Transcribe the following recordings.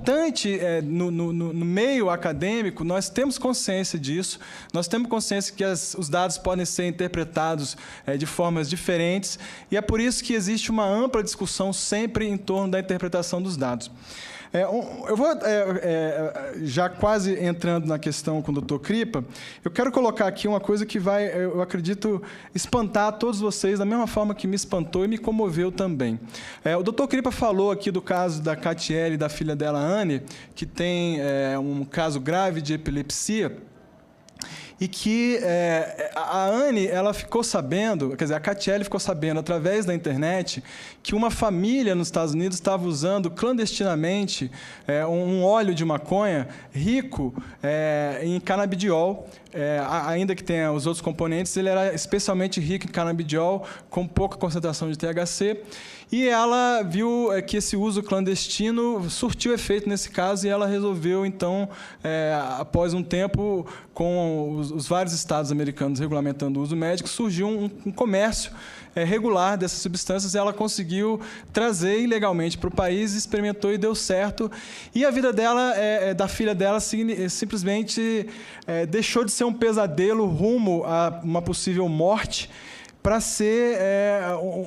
importante no meio acadêmico, nós temos consciência disso, nós temos consciência que os dados podem ser interpretados de formas diferentes, e é por isso que existe uma ampla discussão sempre em torno da interpretação dos dados. Eu vou, já quase entrando na questão com o Dr. Kripa, eu quero colocar aqui uma coisa que vai, eu acredito, espantar todos vocês da mesma forma que me espantou e me comoveu também. O Dr. Kripa falou aqui do caso da Catiele e da filha dela, Anne, que tem um caso grave de epilepsia, e que a Anne, ela ficou sabendo, quer dizer, a Catiele ficou sabendo, através da internet, que uma família nos Estados Unidos estava usando clandestinamente um óleo de maconha rico em canabidiol, ainda que tenha os outros componentes, ele era especialmente rico em canabidiol, com pouca concentração de THC, e ela viu que esse uso clandestino surtiu efeito nesse caso, e ela resolveu, então, após um tempo, com os vários estados americanos regulamentando o uso médico, surgiu um comércio regular dessas substâncias, e ela conseguiu trazer ilegalmente para o país, experimentou e deu certo. E a vida dela, da filha dela, simplesmente deixou de ser um pesadelo rumo a uma possível morte, para ser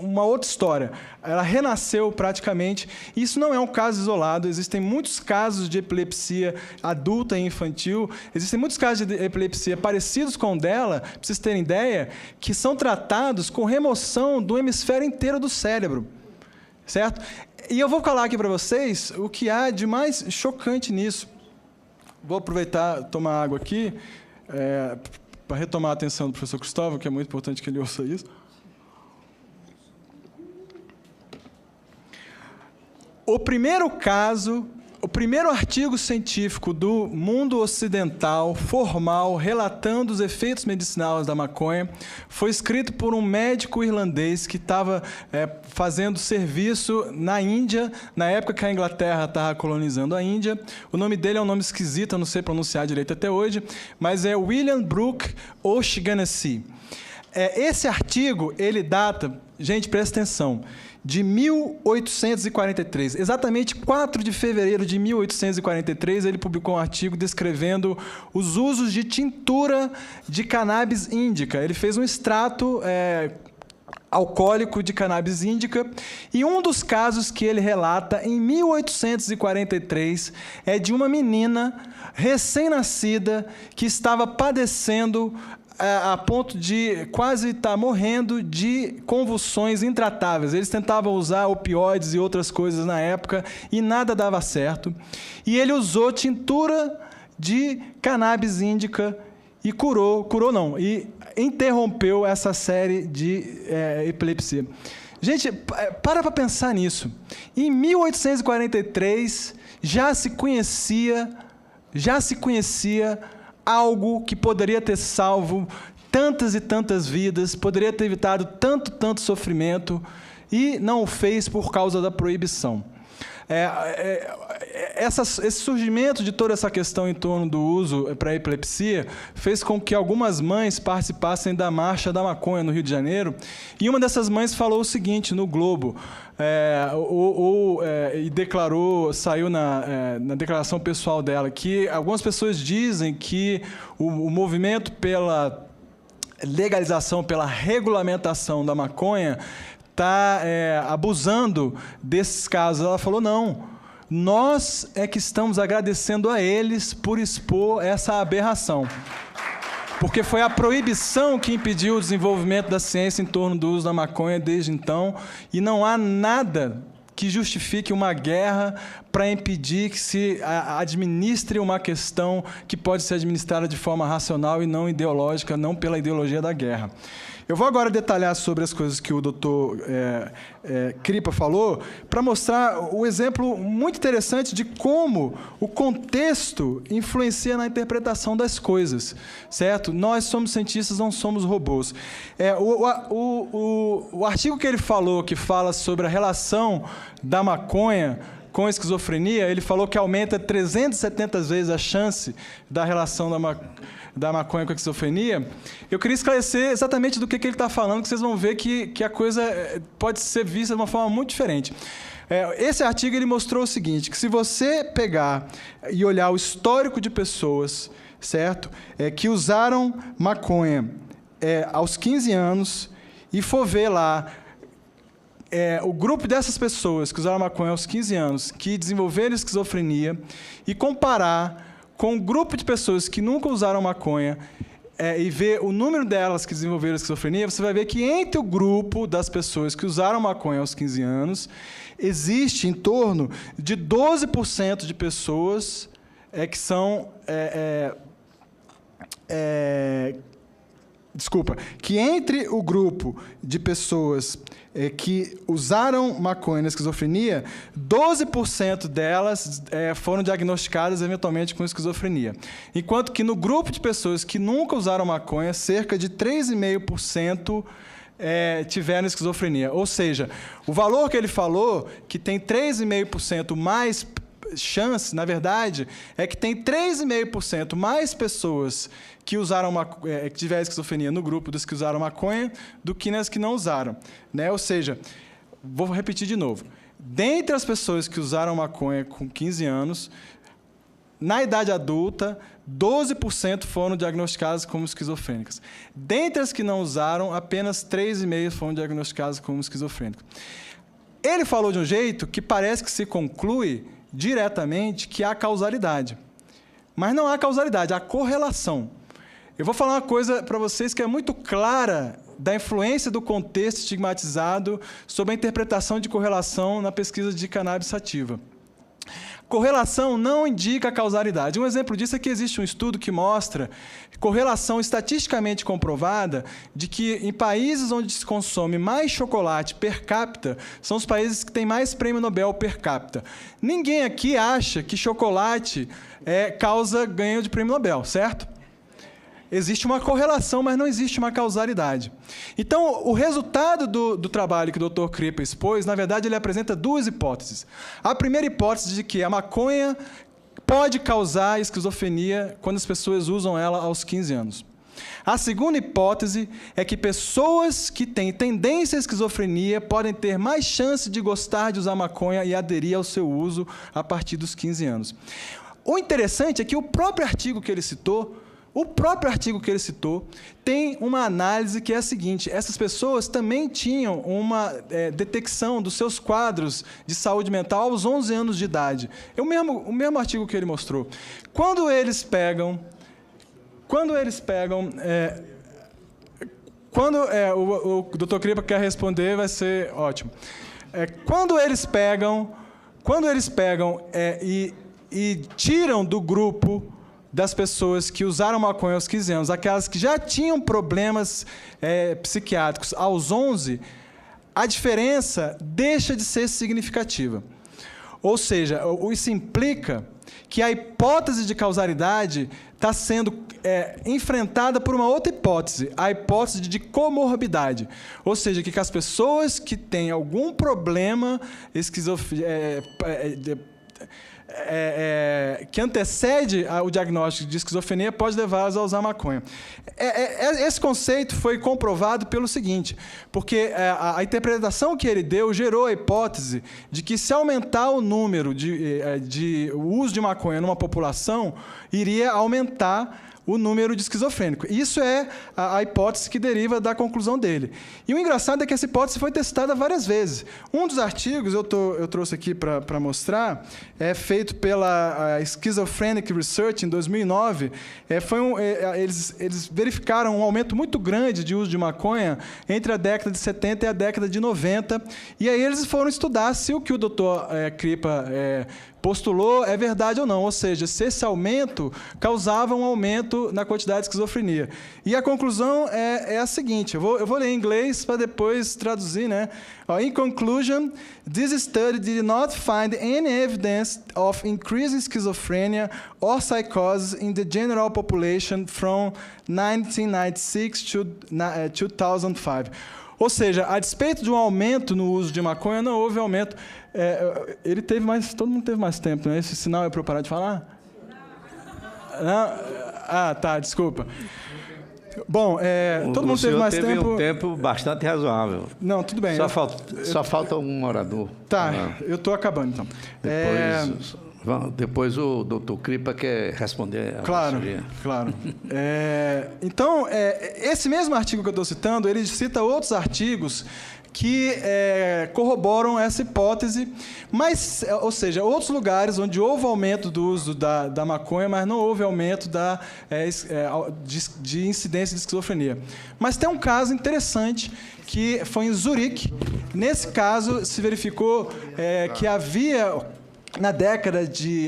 uma outra história. Ela renasceu praticamente. Isso não é um caso isolado, existem muitos casos de epilepsia adulta e infantil, existem muitos casos de epilepsia parecidos com o dela, para vocês terem ideia, que são tratados com remoção do hemisfério inteiro do cérebro. Certo? E eu vou falar aqui para vocês o que há de mais chocante nisso. Vou aproveitar, tomar água aqui, para retomar a atenção do professor Cristóvão, que é muito importante que ele ouça isso. O primeiro artigo científico do mundo ocidental, formal, relatando os efeitos medicinais da maconha, foi escrito por um médico irlandês que estava fazendo serviço na Índia, na época que a Inglaterra estava colonizando a Índia. O nome dele é um nome esquisito, eu não sei pronunciar direito até hoje, mas é William Brooke O'Shaughnessy. Esse artigo, ele data, gente, presta atenção, de 1843. Exatamente 4 de fevereiro de 1843, ele publicou um artigo descrevendo os usos de tintura de cannabis índica. Ele fez um extrato alcoólico de cannabis índica, e um dos casos que ele relata em 1843 é de uma menina recém-nascida que estava padecendo a ponto de quase estar morrendo de convulsões intratáveis. Eles tentavam usar opioides e outras coisas na época e nada dava certo. E ele usou tintura de cannabis índica e e interrompeu essa série de epilepsia. Gente, para pensar nisso. Em 1843 já se conhecia algo que poderia ter salvo tantas e tantas vidas, poderia ter evitado tanto sofrimento, e não o fez por causa da proibição. Esse surgimento de toda essa questão em torno do uso para a epilepsia fez com que algumas mães participassem da Marcha da Maconha no Rio de Janeiro, e uma dessas mães falou o seguinte no Globo, e declarou, saiu na declaração pessoal dela, que algumas pessoas dizem que o movimento pela legalização, pela regulamentação da maconha está abusando desses casos. Ela falou, não, nós é que estamos agradecendo a eles por expor essa aberração. Porque foi a proibição que impediu o desenvolvimento da ciência em torno do uso da maconha desde então, e não há nada que justifique uma guerra para impedir que se administre uma questão que pode ser administrada de forma racional e não ideológica, não pela ideologia da guerra. Eu vou agora detalhar sobre as coisas que o Dr. Kripa falou, para mostrar o exemplo muito interessante de como o contexto influencia na interpretação das coisas, certo? Nós somos cientistas, não somos robôs. O artigo que ele falou, que fala sobre a relação da maconha com esquizofrenia, ele falou que aumenta 370 vezes a chance da relação da maconha com a esquizofrenia. Eu queria esclarecer exatamente do que ele está falando, que vocês vão ver que a coisa pode ser vista de uma forma muito diferente. Esse artigo ele mostrou o seguinte, que se você pegar e olhar o histórico de pessoas, certo? Que usaram maconha aos 15 anos e for ver lá o grupo dessas pessoas que usaram maconha aos 15 anos, que desenvolveram esquizofrenia, e comparar com o grupo de pessoas que nunca usaram maconha, e ver o número delas que desenvolveram esquizofrenia, você vai ver que entre o grupo das pessoas que usaram maconha aos 15 anos, existe em torno de 12% de pessoas que são... que entre o grupo de pessoas que usaram maconha na esquizofrenia, 12% delas foram diagnosticadas eventualmente com esquizofrenia. Enquanto que no grupo de pessoas que nunca usaram maconha, cerca de 3,5% tiveram esquizofrenia. Ou seja, o valor que ele falou, que tem 3,5% mais chance, na verdade, é que tem 3,5% mais pessoas que usaram que tiveram esquizofrenia no grupo dos que usaram maconha do que nas que não usaram, né? Ou seja, vou repetir de novo. Dentre as pessoas que usaram maconha com 15 anos, na idade adulta, 12% foram diagnosticadas como esquizofrênicas. Dentre as que não usaram, apenas 3,5% foram diagnosticadas como esquizofrênicas. Ele falou de um jeito que parece que se conclui diretamente que há causalidade. Mas não há causalidade, há correlação. Eu vou falar uma coisa para vocês que é muito clara da influência do contexto estigmatizado sobre a interpretação de correlação na pesquisa de cannabis sativa. Correlação não indica causalidade. Um exemplo disso é que existe um estudo que mostra correlação estatisticamente comprovada de que em países onde se consome mais chocolate per capita, são os países que têm mais prêmio Nobel per capita. Ninguém aqui acha que chocolate causa ganho de prêmio Nobel, certo? Existe uma correlação, mas não existe uma causalidade. Então, o resultado do trabalho que o Dr. Kripa expôs, na verdade, ele apresenta duas hipóteses. A primeira hipótese de que a maconha pode causar esquizofrenia quando as pessoas usam ela aos 15 anos. A segunda hipótese é que pessoas que têm tendência à esquizofrenia podem ter mais chance de gostar de usar maconha e aderir ao seu uso a partir dos 15 anos. O interessante é que o próprio artigo que ele citou tem uma análise que é a seguinte: essas pessoas também tinham uma detecção dos seus quadros de saúde mental aos 11 anos de idade. O mesmo artigo que ele mostrou. Quando eles pegam... o Dr. Kripa quer responder, vai ser ótimo. Quando eles pegam e tiram do grupo das pessoas que usaram maconha aos 15 anos, aquelas que já tinham problemas psiquiátricos aos 11, a diferença deixa de ser significativa. Ou seja, isso implica que a hipótese de causalidade está sendo enfrentada por uma outra hipótese, a hipótese de comorbidade. Ou seja, que as pessoas que têm algum problema que antecede o diagnóstico de esquizofrenia pode levá-las a usar maconha. Esse conceito foi comprovado pelo seguinte, porque a interpretação que ele deu gerou a hipótese de que, se aumentar o número de uso de maconha numa população, iria aumentar o número de esquizofrênicos. Isso é a hipótese que deriva da conclusão dele. E o engraçado é que essa hipótese foi testada várias vezes. Um dos artigos, eu trouxe aqui para mostrar, feito pela Schizophrenic Research, em 2009. Eles verificaram um aumento muito grande de uso de maconha entre a década de 70 e a década de 90. E aí eles foram estudar se o que o Dr. Kripa postulou é verdade ou não, ou seja, se esse aumento causava um aumento na quantidade de esquizofrenia. E a conclusão é a seguinte, eu vou ler em inglês para depois traduzir, né? In conclusion, this study did not find any evidence of increasing schizophrenia or psychosis in the general population from 1996 to 2005. Ou seja, a despeito de um aumento no uso de maconha, não houve aumento. Ele teve mais... Todo mundo teve mais tempo, né? Esse sinal é para eu parar de falar? Não? Ah, tá, desculpa. Bom, todo mundo teve mais tempo. Teve um tempo bastante razoável. Não, tudo bem. Só falta um orador. Tá, eu estou acabando, então. Depois o doutor Cripa quer responder. Claro. Então, esse mesmo artigo que eu estou citando, ele cita outros artigos que corroboram essa hipótese, mas, ou seja, outros lugares onde houve aumento do uso da maconha, mas não houve aumento de incidência de esquizofrenia. Mas tem um caso interessante que foi em Zurique. Nesse caso, se verificou que havia...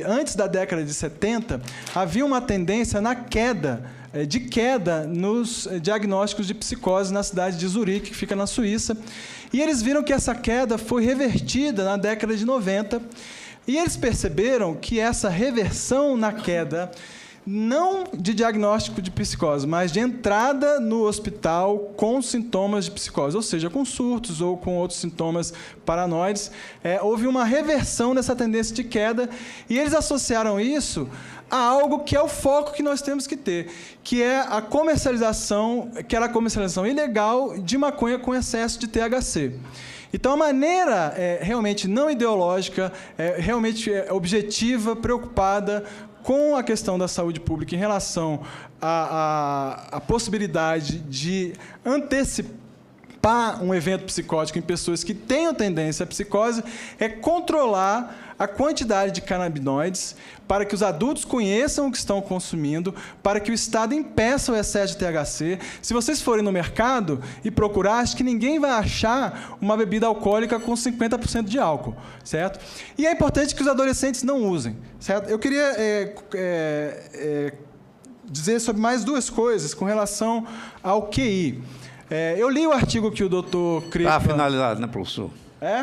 antes da década de 70, havia uma tendência de queda nos diagnósticos de psicose na cidade de Zurique, que fica na Suíça. E eles viram que essa queda foi revertida na década de 90, e eles perceberam que essa reversão na queda, não de diagnóstico de psicose, mas de entrada no hospital com sintomas de psicose, ou seja, com surtos ou com outros sintomas paranoides, houve uma reversão dessa tendência de queda, e eles associaram isso a algo que é o foco que nós temos que ter, que é a comercialização, que era a comercialização ilegal de maconha com excesso de THC. Então, a maneira realmente não ideológica, realmente objetiva, preocupada com a questão da saúde pública em relação à possibilidade de antecipar um evento psicótico em pessoas que tenham tendência à psicose, é controlar a quantidade de canabinoides para que os adultos conheçam o que estão consumindo, para que o Estado impeça o excesso de THC. Se vocês forem no mercado e procurar, acho que ninguém vai achar uma bebida alcoólica com 50% de álcool, certo? E é importante que os adolescentes não usem, certo? Eu queria dizer sobre mais duas coisas com relação ao QI. Eu li o artigo que o doutor Cripa... Está finalizado, né, professor?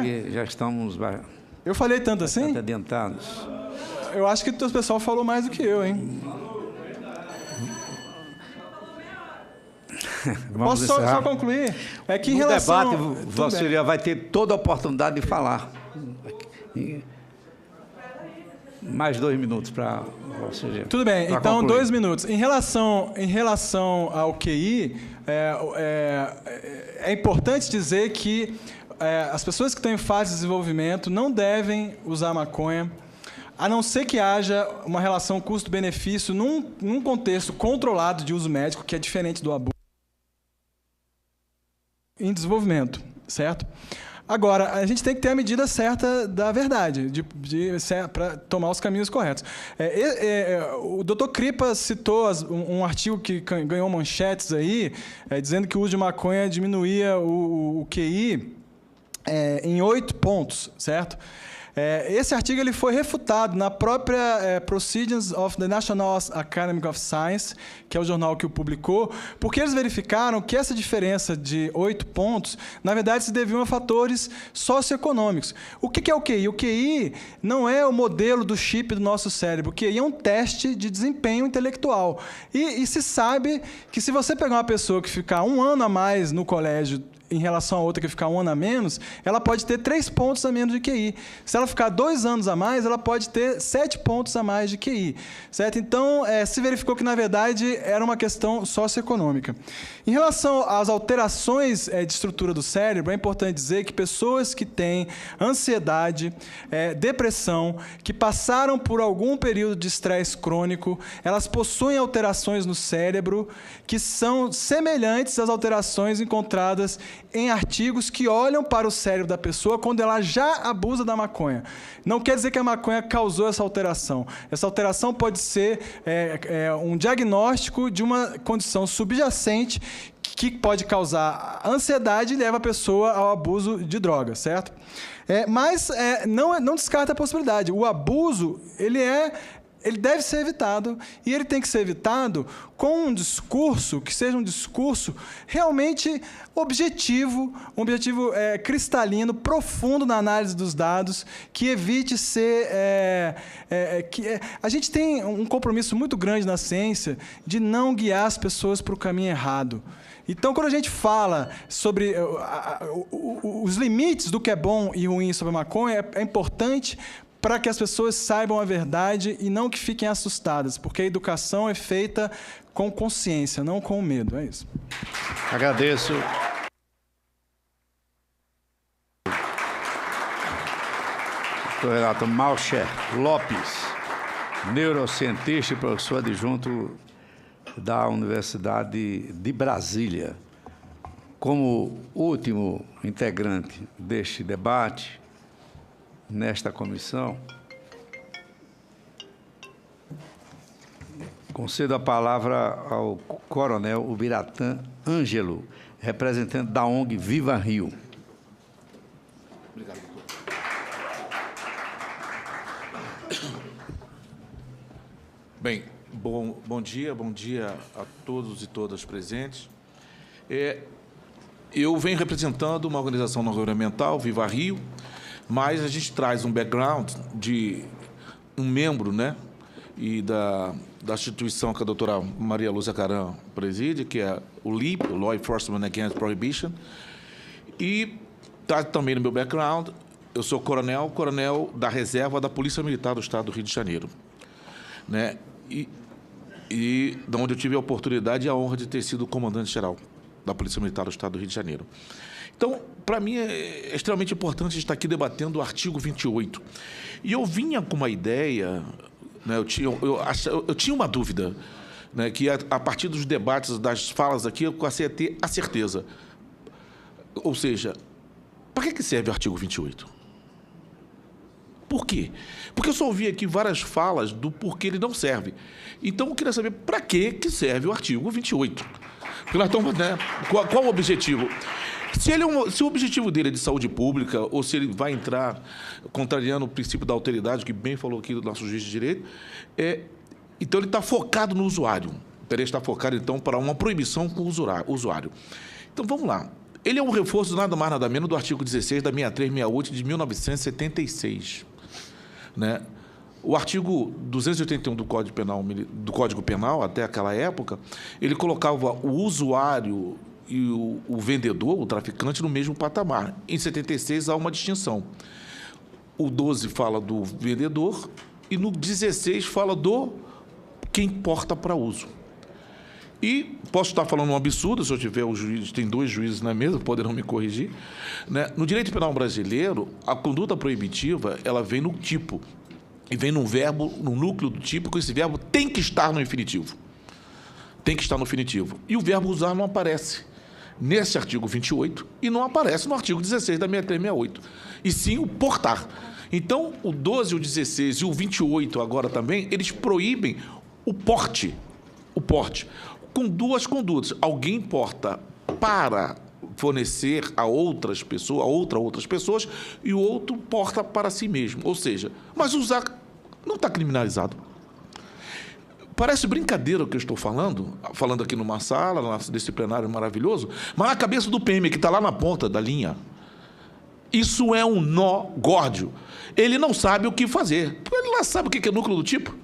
E já estamos... Eu falei tanto assim? Adiantados. Eu acho que o pessoal falou mais do que eu, hein? Posso só concluir? É que em relação... No debate, você já vai ter toda a oportunidade de falar. Mais 2 minutos para você. Tudo bem, então concluir. 2 minutos. Em relação ao QI, é importante dizer que as pessoas que estão em fase de desenvolvimento não devem usar maconha, a não ser que haja uma relação custo-benefício num contexto controlado de uso médico, que é diferente do abuso em desenvolvimento, certo? Agora, a gente tem que ter a medida certa da verdade, para tomar os caminhos corretos. O Dr. Cripa citou um artigo que ganhou manchetes aí, dizendo que o uso de maconha diminuía o QI em 8 pontos, certo? Esse artigo ele foi refutado na própria Proceedings of the National Academy of Science, que é o jornal que o publicou, porque eles verificaram que essa diferença de 8 pontos, na verdade, se deviam a fatores socioeconômicos. O que é o QI? O QI não é o modelo do chip do nosso cérebro. O QI é um teste de desempenho intelectual. E se sabe que se você pegar uma pessoa que ficar 1 ano a mais no colégio em relação a outra que ficar 1 ano a menos, ela pode ter 3 pontos a menos de QI. Se ela ficar 2 anos a mais, ela pode ter 7 pontos a mais de QI. Certo? Então, se verificou que, na verdade, era uma questão socioeconômica. Em relação às alterações de estrutura do cérebro, é importante dizer que pessoas que têm ansiedade, depressão, que passaram por algum período de estresse crônico, elas possuem alterações no cérebro que são semelhantes às alterações encontradas em artigos que olham para o cérebro da pessoa quando ela já abusa da maconha. Não quer dizer que a maconha causou essa alteração. Essa alteração pode ser um diagnóstico de uma condição subjacente que pode causar ansiedade e leva a pessoa ao abuso de drogas, certo? Mas não descarta a possibilidade. O abuso, ele é ele deve ser evitado, e ele tem que ser evitado com um discurso que seja um discurso realmente objetivo, um objetivo cristalino, profundo na análise dos dados, que evite ser... a gente tem um compromisso muito grande na ciência de não guiar as pessoas para o caminho errado. Então, quando a gente fala sobre os limites do que é bom e ruim sobre a maconha, é importante para que as pessoas saibam a verdade e não que fiquem assustadas, porque a educação é feita com consciência, não com medo. É isso. Agradeço. Doutor Renato Malcher Lopes, neurocientista e professor adjunto da Universidade de Brasília. Como último integrante deste debate, nesta comissão, concedo a palavra ao coronel Ubiratã Ângelo, representante da ONG Viva Rio. Obrigado, doutor. Bem, bom dia a todos e todas presentes. Eu venho representando uma organização não governamental, Viva Rio, mas a gente traz um background de um membro, né, e da instituição que a doutora Maria Lúcia Caram preside, que é o LEAP, o Law Enforcement Against Prohibition, e está também no meu background, eu sou coronel da reserva da Polícia Militar do Estado do Rio de Janeiro, né, e de onde eu tive a oportunidade e a honra de ter sido comandante-geral da Polícia Militar do Estado do Rio de Janeiro. Então, para mim, é extremamente importante estar aqui debatendo o artigo 28. E eu vinha com uma ideia, né, eu tinha uma dúvida, né, que a partir dos debates, das falas aqui, eu passei a ter a certeza. Ou seja, para que serve o artigo 28? Por quê? Porque eu só ouvi aqui várias falas do porquê ele não serve. Então, eu queria saber para que serve o artigo 28. Porque nós estamos, né, qual o objetivo? Se o objetivo dele é de saúde pública, ou se ele vai entrar contrariando o princípio da alteridade, que bem falou aqui do nosso juiz de direito, então ele está focado no usuário. Ele está focado, então, para uma proibição com o usuário. Então, vamos lá. Ele é um reforço, nada mais, nada menos, do artigo 16 da 6368 de 1976. Né? O artigo 281 do Código Penal, até aquela época, ele colocava o usuário e o vendedor, o traficante, no mesmo patamar. Em 76 há uma distinção. O 12 fala do vendedor e no 16 fala do quem porta para uso. E posso estar falando um absurdo, se eu tiver o juiz, tem 2 juízes na mesa, poderão me corrigir. Né? No direito penal brasileiro, a conduta proibitiva ela vem no tipo, e vem num verbo, no núcleo do tipo, que esse verbo tem que estar no infinitivo. Tem que estar no infinitivo. E o verbo usar não aparece nesse artigo 28 e não aparece no artigo 16 da 6368. E sim o portar. Então, o 12, o 16 e o 28 agora também, eles proíbem o porte. O porte. Com 2 condutas. Alguém porta para fornecer a outras pessoas, outras pessoas, e o outro porta para si mesmo. Ou seja, mas usar não está criminalizado. Parece brincadeira o que eu estou falando aqui numa sala, nesse plenário maravilhoso, mas na cabeça do PM, que está lá na ponta da linha, isso é um nó górdio. Ele não sabe o que fazer. Ele lá sabe o que é núcleo do tipo.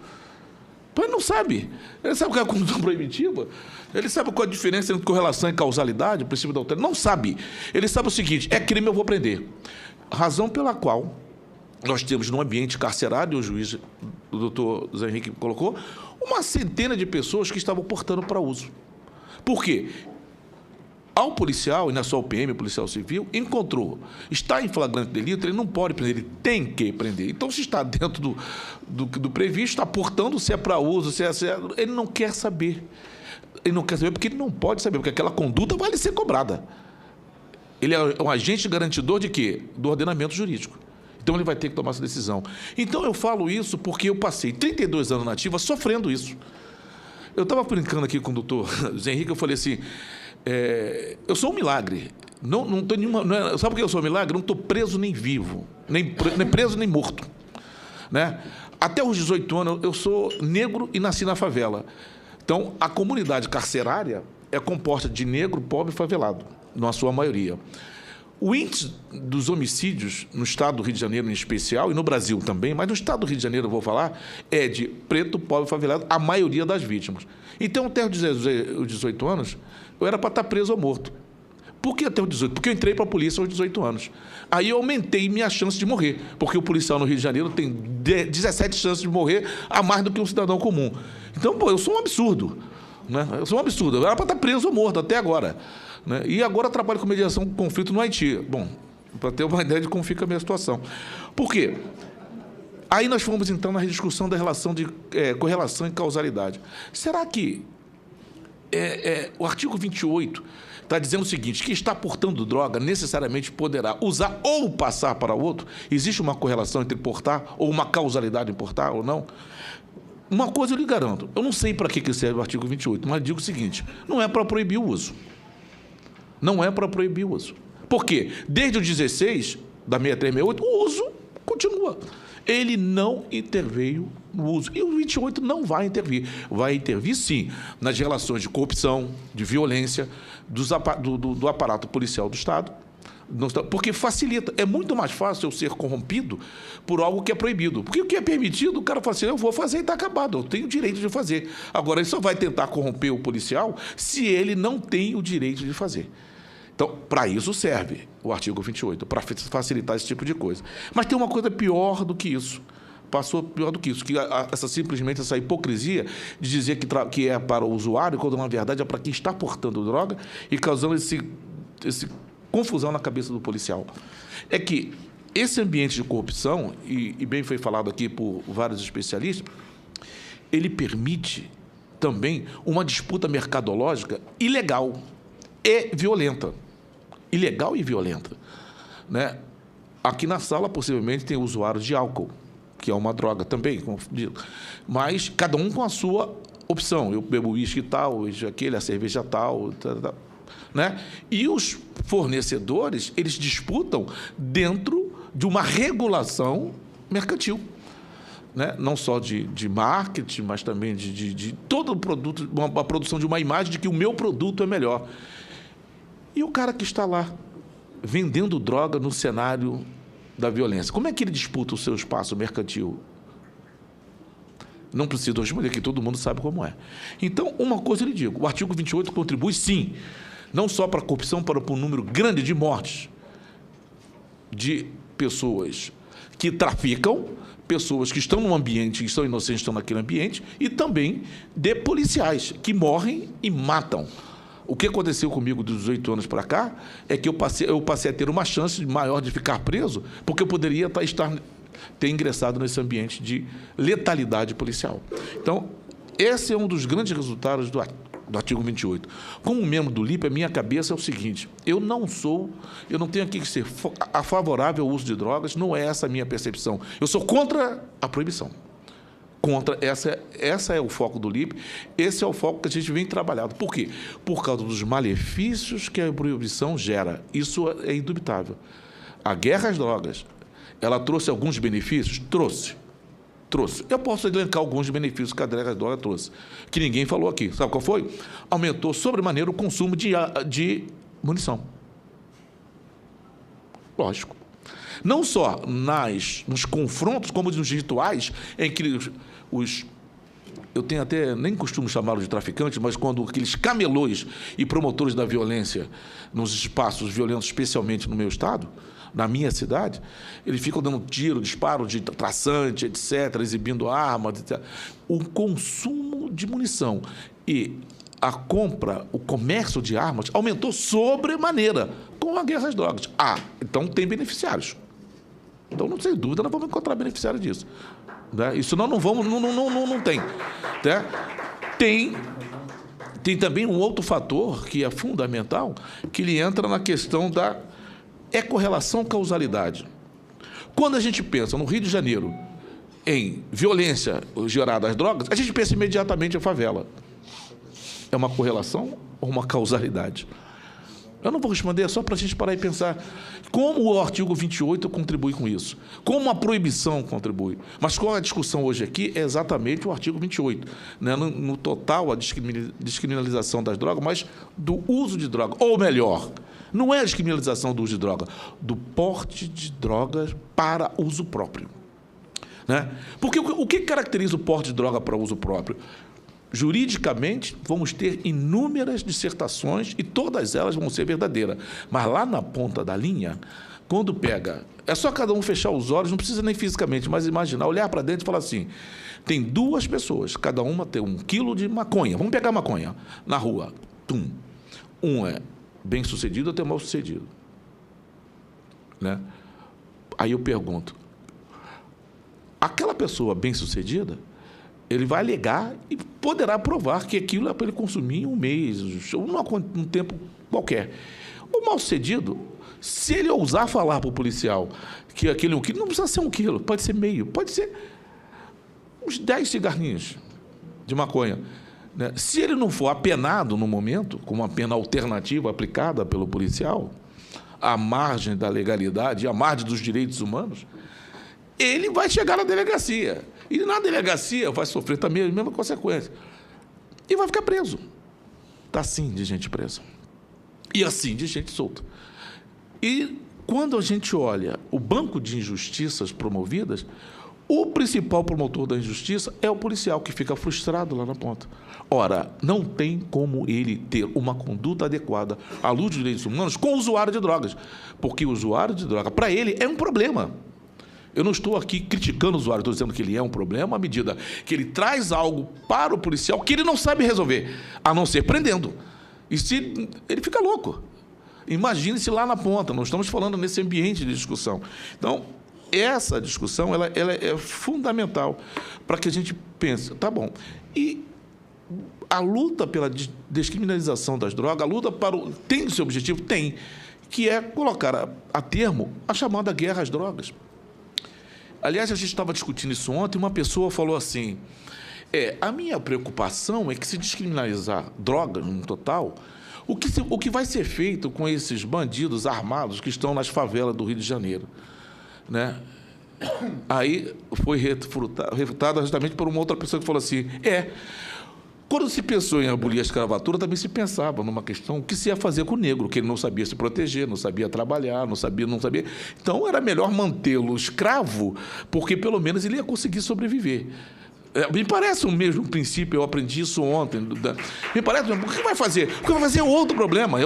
Ele não sabe. Ele sabe o que é a conduta proibitiva. Ele sabe qual a diferença entre correlação e causalidade, o princípio da alteridade. Não sabe. Ele sabe o seguinte, é crime, eu vou prender. Razão pela qual nós temos no ambiente carcerário, o juiz, o doutor Zé Henrique colocou, uma centena de pessoas que estavam portando para uso. Por quê? Ao policial, e não é só o PM, o policial civil, está em flagrante delito, ele não pode prender, ele tem que prender. Então, se está dentro do previsto, está portando, se é para uso, se é... Ele não quer saber. Ele não quer saber porque ele não pode saber, porque aquela conduta vai ser cobrada. Ele é um agente garantidor de quê? Do ordenamento jurídico. Então, ele vai ter que tomar essa decisão. Então, eu falo isso porque eu passei 32 anos na ativa sofrendo isso. Eu estava brincando aqui com o doutor Zé Henrique, eu falei assim, eu sou um milagre. Não tenho nenhuma, sabe por que eu sou um milagre? Não estou preso nem vivo, nem preso nem morto. né? Até os 18 anos, eu sou negro e nasci na favela. Então, a comunidade carcerária é composta de negro, pobre e favelado, na sua maioria. O índice dos homicídios no estado do Rio de Janeiro, em especial, e no Brasil também, mas no estado do Rio de Janeiro, eu vou falar, é de preto, pobre e favelado, a maioria das vítimas. Então, até os 18 anos, eu era para estar preso ou morto. Por que até os 18? Porque eu entrei para a polícia aos 18 anos. Aí eu aumentei minha chance de morrer, porque o policial no Rio de Janeiro tem 17 chances de morrer a mais do que um cidadão comum. Então, pô, eu sou um absurdo. Né? Eu sou um absurdo. Eu era para estar preso ou morto até agora. Né? E agora trabalho com mediação de conflito no Haiti. Bom, para ter uma ideia de como fica a minha situação. Por quê? Aí nós fomos, então, na discussão da relação de correlação e causalidade. Será que o artigo 28 está dizendo o seguinte, que está portando droga necessariamente poderá usar ou passar para outro? Existe uma correlação entre portar ou uma causalidade em portar ou não? Uma coisa eu lhe garanto, eu não sei para que serve o artigo 28, mas digo o seguinte, não é para proibir o uso. Não é para proibir o uso. Por quê? Desde o 16 da 6368, o uso continua. Ele não interveio no uso. E o 28 não vai intervir. Vai intervir, sim, nas relações de corrupção, de violência, do aparato policial do Estado, porque facilita. É muito mais fácil eu ser corrompido por algo que é proibido. Porque o que é permitido, o cara fala assim, eu vou fazer e está acabado, eu tenho o direito de fazer. Agora, ele só vai tentar corromper o policial se ele não tem o direito de fazer. Então, para isso serve o artigo 28, para facilitar esse tipo de coisa. Mas tem uma coisa pior do que isso. Passou pior do que isso, que simplesmente essa hipocrisia de dizer que é para o usuário, quando na verdade é para quem está portando droga e causando esse confusão na cabeça do policial. É que esse ambiente de corrupção, e bem foi falado aqui por vários especialistas, ele permite também uma disputa mercadológica ilegal e violenta. Ilegal e violenta. Né? Aqui na sala, possivelmente, tem usuários de álcool, que é uma droga também, mas cada um com a sua opção. Eu bebo uísque tal, aquele, a cerveja tal, né? E os fornecedores, eles disputam dentro de uma regulação mercantil. Né? Não só de marketing, mas também de todo o produto, a produção de uma imagem de que o meu produto é melhor. E o cara que está lá, vendendo droga no cenário da violência, como é que ele disputa o seu espaço mercantil? Não preciso responder, que todo mundo sabe como é. Então, uma coisa eu lhe digo, o artigo 28 contribui, sim, não só para a corrupção, para um número grande de mortes de pessoas que traficam, pessoas que estão no ambiente, que são inocentes, estão naquele ambiente, e também de policiais que morrem e matam. O que aconteceu comigo dos 18 anos para cá é que eu passei a ter uma chance maior de ficar preso, porque eu poderia ter ingressado nesse ambiente de letalidade policial. Então, esse é um dos grandes resultados do artigo 28. Como membro do LIP, a minha cabeça é o seguinte, eu não tenho aqui que ser favorável ao uso de drogas, não é essa a minha percepção. Eu sou contra a proibição. Essa é o foco do LIP, esse é o foco que a gente vem trabalhando. Por quê? Por causa dos malefícios que a proibição gera. Isso é indubitável. A guerra às drogas, ela trouxe alguns benefícios? Trouxe. Eu posso elencar alguns benefícios que a guerra às drogas trouxe, que ninguém falou aqui. Sabe qual foi? Aumentou sobremaneira o consumo de munição. Lógico. Não só nos confrontos, como nos rituais, em que eu tenho até, nem costumo chamá-los de traficantes, mas quando aqueles camelôs e promotores da violência nos espaços violentos, especialmente no meu estado, na minha cidade, eles ficam dando tiro, disparo de traçante, etc., exibindo armas, etc. O consumo de munição e a compra, o comércio de armas aumentou sobremaneira com a guerra às drogas. Então tem beneficiários. Então, sem dúvida, nós vamos encontrar beneficiários disso. Né? Isso nós não vamos, não tem. Né? Tem também um outro fator que é fundamental, que ele entra na questão da correlação causalidade. Quando a gente pensa no Rio de Janeiro em violência gerada às drogas, a gente pensa imediatamente em favela. É uma correlação ou uma causalidade? Eu não vou responder, é só para a gente parar e pensar como o artigo 28 contribui com isso, como a proibição contribui. Mas qual a discussão hoje aqui é exatamente o artigo 28, né? No total, a descriminalização das drogas, mas do uso de droga, ou melhor, não é a descriminalização do uso de droga, do porte de drogas para uso próprio. Né? Porque o que caracteriza o porte de droga para uso próprio? Juridicamente, vamos ter inúmeras dissertações e todas elas vão ser verdadeiras. Mas lá na ponta da linha, quando pega... É só cada um fechar os olhos, não precisa nem fisicamente, mas imaginar, olhar para dentro e falar assim, tem duas pessoas, cada uma tem 1 quilo de maconha. Vamos pegar maconha na rua. Tum. Um é bem-sucedido, outro é mal-sucedido. Né? Aí eu pergunto, aquela pessoa bem-sucedida, ele vai alegar e poderá provar que aquilo é para ele consumir em um mês, ou num tempo qualquer. O mal-sucedido, se ele ousar falar para o policial que aquele é 1 quilo, não precisa ser 1 quilo, pode ser meio, pode ser uns 10 cigarrinhos de maconha. Né? Se ele não for apenado no momento, com uma pena alternativa aplicada pelo policial, à margem da legalidade, à margem dos direitos humanos, ele vai chegar na delegacia. E na delegacia vai sofrer também a mesma consequência. E vai ficar preso. Está assim de gente presa. E assim de gente solta. E quando a gente olha o banco de injustiças promovidas, o principal promotor da injustiça é o policial, que fica frustrado lá na ponta. Ora, não tem como ele ter uma conduta adequada à luz dos direitos humanos com o usuário de drogas. Porque o usuário de droga, para ele, é um problema. Eu não estou aqui criticando o usuário, estou dizendo que ele é um problema à medida que ele traz algo para o policial que ele não sabe resolver, a não ser prendendo. E se ele fica louco. Imagine-se lá na ponta, não estamos falando nesse ambiente de discussão. Então, essa discussão ela é fundamental para que a gente pense, tá bom, e a luta pela descriminalização das drogas, a luta tem esse objetivo? Tem, que é colocar a termo a chamada guerra às drogas. Aliás, a gente estava discutindo isso ontem, uma pessoa falou assim, a minha preocupação é que se descriminalizar drogas no total, o que vai ser feito com esses bandidos armados que estão nas favelas do Rio de Janeiro? Né? Aí foi refutada justamente por uma outra pessoa que falou assim, quando se pensou em abolir a escravatura, também se pensava numa questão, o que se ia fazer com o negro, que ele não sabia se proteger, não sabia trabalhar, não sabia. Então, era melhor mantê-lo escravo, porque, pelo menos, ele ia conseguir sobreviver. Me parece o mesmo princípio, eu aprendi isso ontem. Me parece, o que vai fazer? O que vai fazer é outro problema,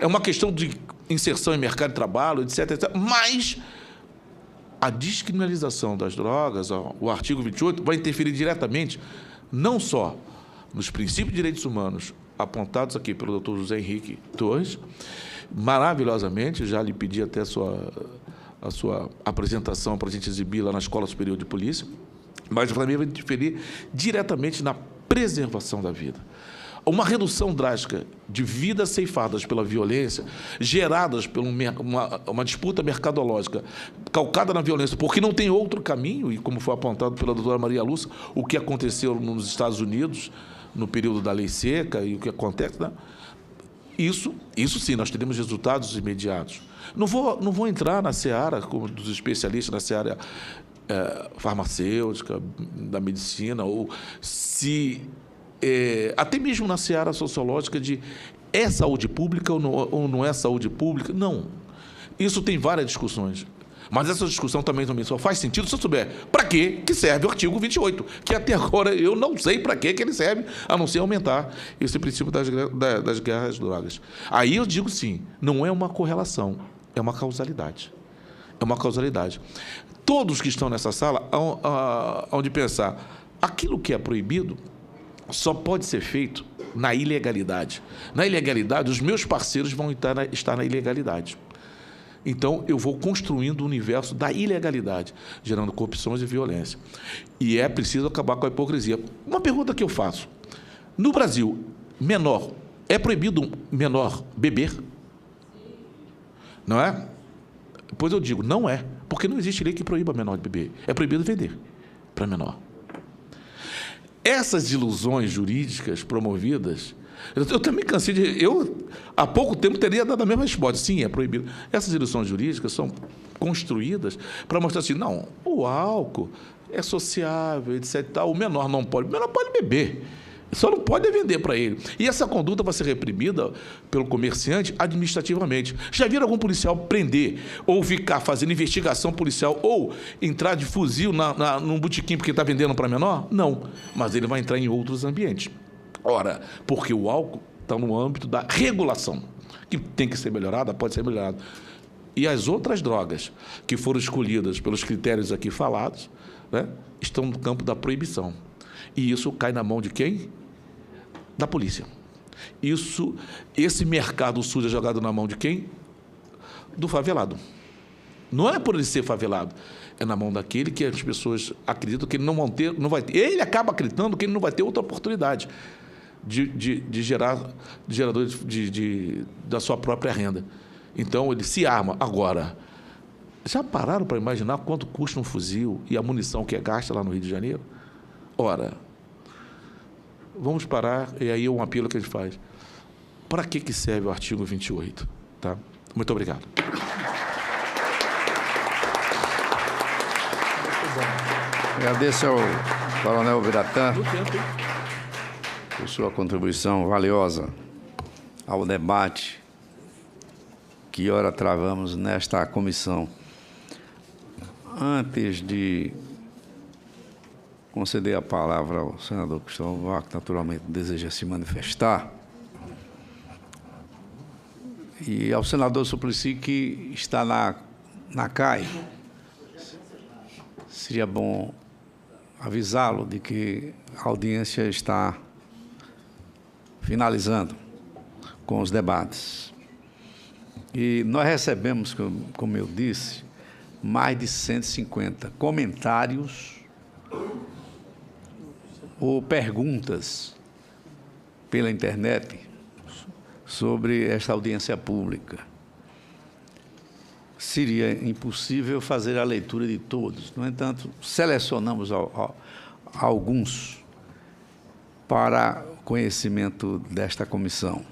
É uma questão de inserção em mercado de trabalho, etc, etc. Mas a descriminalização das drogas, o artigo 28, vai interferir diretamente não só nos princípios de direitos humanos apontados aqui pelo Dr. José Henrique Torres, maravilhosamente, já lhe pedi até a sua apresentação para a gente exibir lá na Escola Superior de Polícia, mas também vai interferir diretamente na preservação da vida. Uma redução drástica de vidas ceifadas pela violência, geradas por uma disputa mercadológica calcada na violência, porque não tem outro caminho, e como foi apontado pela doutora Maria Lúcia, o que aconteceu nos Estados Unidos, no período da lei seca, e o que acontece, né? Isso sim, nós teremos resultados imediatos. Não vou entrar na seara dos especialistas, na seara farmacêutica, da medicina, ou se... até mesmo na seara sociológica de é saúde pública ou não é saúde pública. Não. Isso tem várias discussões. Mas essa discussão também só faz sentido se eu souber para que serve o artigo 28, que até agora eu não sei para que ele serve, a não ser aumentar esse princípio das guerras às drogas. Aí eu digo sim, não é uma correlação, é uma causalidade. É uma causalidade. Todos que estão nessa sala hão de pensar, aquilo que é proibido só pode ser feito na ilegalidade. Na ilegalidade, os meus parceiros vão estar na ilegalidade. Então, eu vou construindo o universo da ilegalidade, gerando corrupções e violência. E é preciso acabar com a hipocrisia. Uma pergunta que eu faço. No Brasil, é proibido menor beber? Não é? Pois eu digo, não é. Porque não existe lei que proíba menor de beber. É proibido vender para menor. Essas ilusões jurídicas promovidas Eu também cansei de... Eu, há pouco tempo, teria dado a mesma resposta. Sim, é proibido. Essas ilustrações jurídicas são construídas para mostrar assim, não, o álcool é sociável, etc. E tal. O menor não pode. O menor pode beber. Só não pode vender para ele. E essa conduta vai ser reprimida pelo comerciante administrativamente. Já viram algum policial prender ou ficar fazendo investigação policial ou entrar de fuzil num botequim porque está vendendo para menor? Não. Mas ele vai entrar em outros ambientes. Ora, porque o álcool está no âmbito da regulação, que tem que ser melhorada, pode ser melhorada. E as outras drogas que foram escolhidas pelos critérios aqui falados, né, estão no campo da proibição. E isso cai na mão de quem? Da polícia. Esse mercado sujo é jogado na mão de quem? Do favelado. Não é por ele ser favelado, é na mão daquele que as pessoas acreditam que ele não vai ter. Ele acaba acreditando que ele não vai ter outra oportunidade de gerador da sua própria renda. Então, ele se arma. Agora, já pararam para imaginar quanto custa um fuzil e a munição que é gasta lá no Rio de Janeiro? Ora, vamos parar, e aí é um apelo que a gente faz. Para que serve o artigo 28? Tá? Muito obrigado. Agradeço ao Coronel Ubiratã por sua contribuição valiosa ao debate que ora travamos nesta comissão. Antes de conceder a palavra ao senador Cristóvão Buarque, que naturalmente deseja se manifestar, e ao senador Suplicy, que está na CAI, seria bom avisá-lo de que a audiência está finalizando com os debates. E nós recebemos, como eu disse, mais de 150 comentários ou perguntas pela internet sobre esta audiência pública. Seria impossível fazer a leitura de todos. No entanto, selecionamos alguns para conhecimento desta comissão.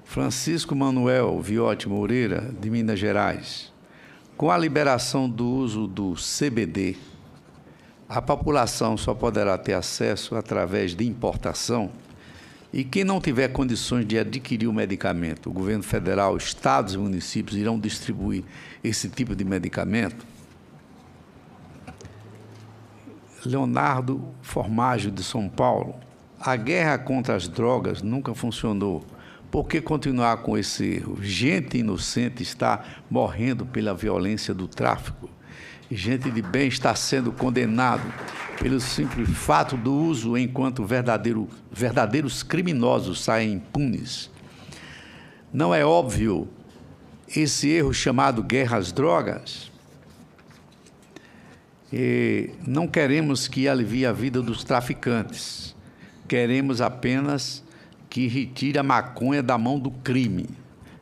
Francisco Manuel Viotti Moreira, de Minas Gerais. Com a liberação do uso do CBD, a população só poderá ter acesso através de importação, e quem não tiver condições de adquirir o medicamento, o governo federal, estados e municípios irão distribuir esse tipo de medicamento? Leonardo Formaggio, de São Paulo. A guerra contra as drogas nunca funcionou. Por que continuar com esse erro? Gente inocente está morrendo pela violência do tráfico. E gente de bem está sendo condenado pelo simples fato do uso, enquanto verdadeiros criminosos saem impunes. Não é óbvio esse erro chamado guerra às drogas? E não queremos que alivie a vida dos traficantes. Queremos apenas que retire a maconha da mão do crime.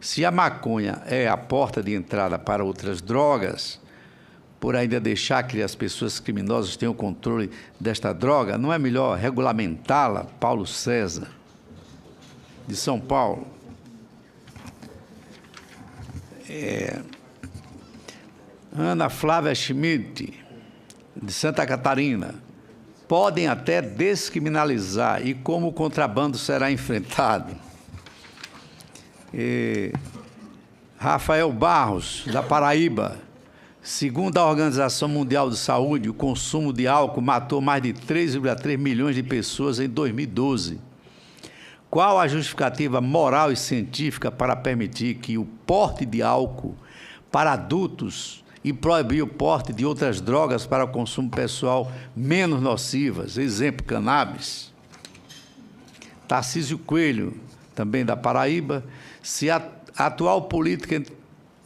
Se a maconha é a porta de entrada para outras drogas, por ainda deixar que as pessoas criminosas tenham controle desta droga, não é melhor regulamentá-la? Paulo César, de São Paulo. Ana Flávia Schmidt, de Santa Catarina. Podem até descriminalizar, e como o contrabando será enfrentado? Rafael Barros, da Paraíba. Segundo a Organização Mundial de Saúde, o consumo de álcool matou mais de 3,3 milhões de pessoas em 2012. Qual a justificativa moral e científica para permitir que o porte de álcool para adultos e proibir o porte de outras drogas para o consumo pessoal menos nocivas? Exemplo, cannabis. Tarcísio Coelho, também da Paraíba. Se a atual política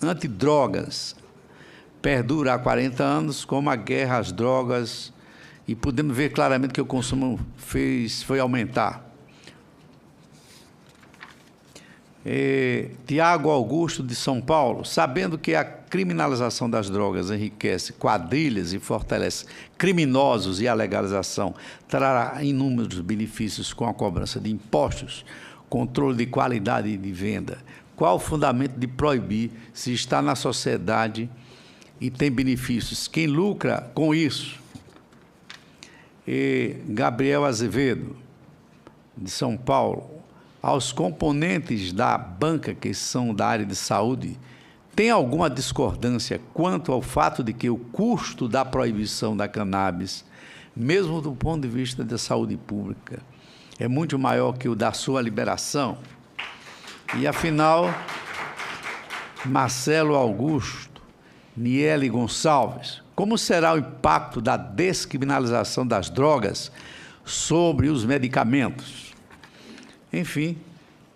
antidrogas perdura há 40 anos, como a guerra às drogas, e podemos ver claramente que o consumo foi aumentar. Tiago Augusto, de São Paulo. Sabendo que a criminalização das drogas enriquece quadrilhas e fortalece criminosos e a legalização trará inúmeros benefícios com a cobrança de impostos, controle de qualidade de venda. Qual o fundamento de proibir se está na sociedade e tem benefícios? Quem lucra com isso? Gabriel Azevedo, de São Paulo, aos componentes da banca que são da área de saúde, tem alguma discordância quanto ao fato de que o custo da proibição da cannabis, mesmo do ponto de vista da saúde pública, é muito maior que o da sua liberação? E, afinal, Marcelo Augusto, Niele Gonçalves, como será o impacto da descriminalização das drogas sobre os medicamentos? Enfim,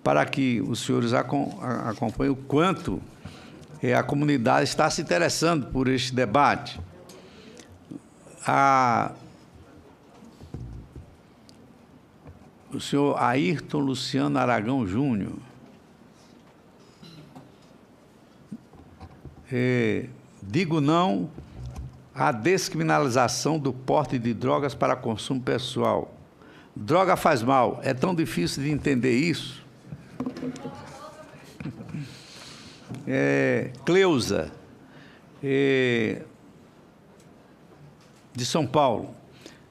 para que os senhores acompanhem o quanto a comunidade está se interessando por este debate. O senhor Ayrton Luciano Aragão Júnior. Digo não à descriminalização do porte de drogas para consumo pessoal. Droga faz mal. É tão difícil de entender isso? Cleusa, de São Paulo,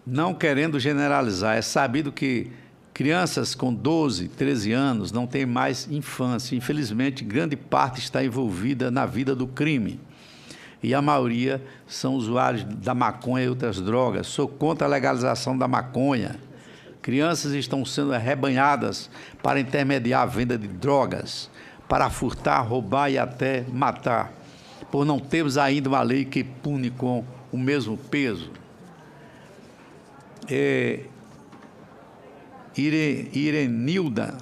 não querendo generalizar, é sabido que crianças com 12, 13 anos não têm mais infância. Infelizmente, grande parte está envolvida na vida do crime. E a maioria são usuários da maconha e outras drogas. Sou contra a legalização da maconha. Crianças estão sendo arrebanhadas para intermediar a venda de drogas, para furtar, roubar e até matar, por não termos ainda uma lei que pune com o mesmo peso. Irenilda,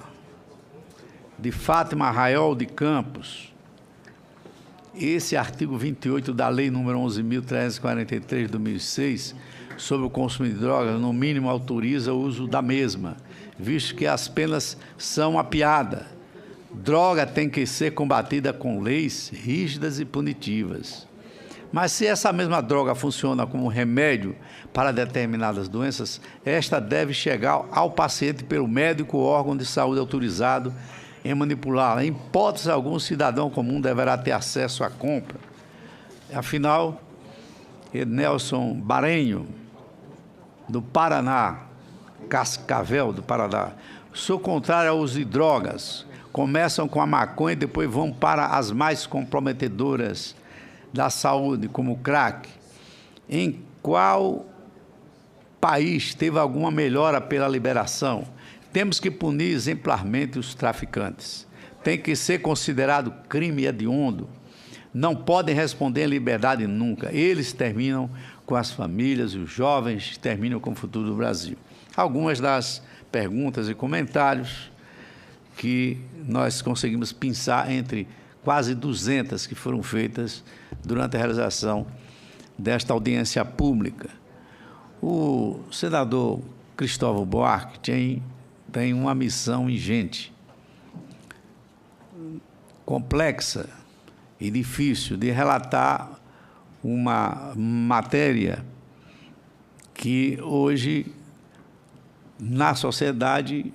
de Fátima Arraiol de Campos. Esse artigo 28 da Lei nº 11.343, de 2006, sobre o consumo de drogas, no mínimo autoriza o uso da mesma, visto que as penas são uma piada. Droga tem que ser combatida com leis rígidas e punitivas. Mas se essa mesma droga funciona como remédio para determinadas doenças, esta deve chegar ao paciente pelo médico ou órgão de saúde autorizado em manipulá-la. Em hipótese alguma, o cidadão comum deverá ter acesso à compra. Afinal, Nelson Barenho, do Paraná, Cascavel, do Paraná, sou contrário ao uso de drogas. Começam com a maconha e depois vão para as mais comprometedoras da saúde, como o crack. Em qual país teve alguma melhora pela liberação? Temos que punir exemplarmente os traficantes. Tem que ser considerado crime hediondo. Não podem responder em liberdade nunca. Eles terminam com as famílias, e os jovens terminam com o futuro do Brasil. Algumas das perguntas e comentários que nós conseguimos pensar entre quase 200 que foram feitas durante a realização desta audiência pública. O senador Cristóvão Buarque tem uma missão ingente, complexa e difícil de relatar uma matéria que hoje, na sociedade,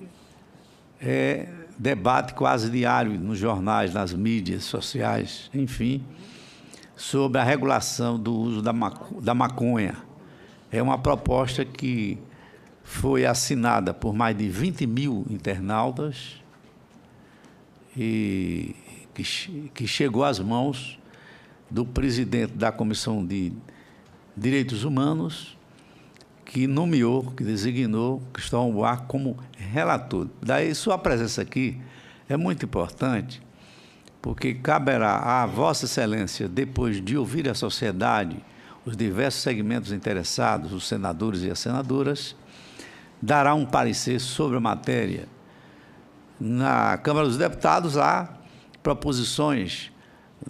é debate quase diário nos jornais, nas mídias sociais, enfim, sobre a regulação do uso da maconha. É uma proposta que foi assinada por mais de 20 mil internautas e que chegou às mãos do presidente da Comissão de Direitos Humanos, que nomeou, que designou Cristóvão Buarque como relator. Daí, sua presença aqui é muito importante, porque caberá a Vossa Excelência, depois de ouvir a sociedade, os diversos segmentos interessados, os senadores e as senadoras, dará um parecer sobre a matéria. Na Câmara dos Deputados há proposições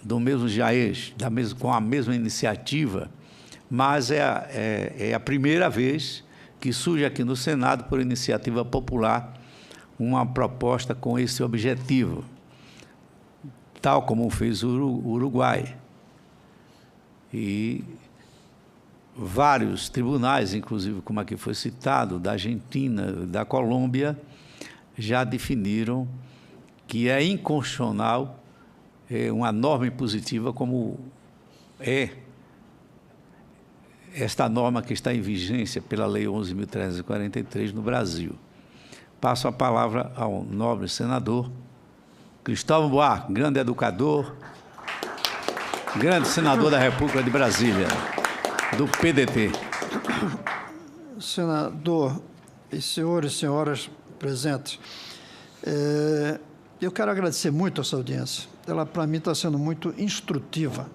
do mesmo GAES, com a mesma iniciativa, mas é a primeira vez que surge aqui no Senado, por iniciativa popular, uma proposta com esse objetivo, tal como fez o Uruguai. E vários tribunais, inclusive, como aqui foi citado, da Argentina, da Colômbia, já definiram que é inconstitucional uma norma impositiva como é esta norma que está em vigência pela Lei 11.343 no Brasil. Passo a palavra ao nobre senador Cristóvão Buarque, grande educador, grande senador da República de Brasília, do PDT. Senador e senhores e senhoras presentes, eu quero agradecer muito essa audiência. Ela, para mim, está sendo muito instrutiva.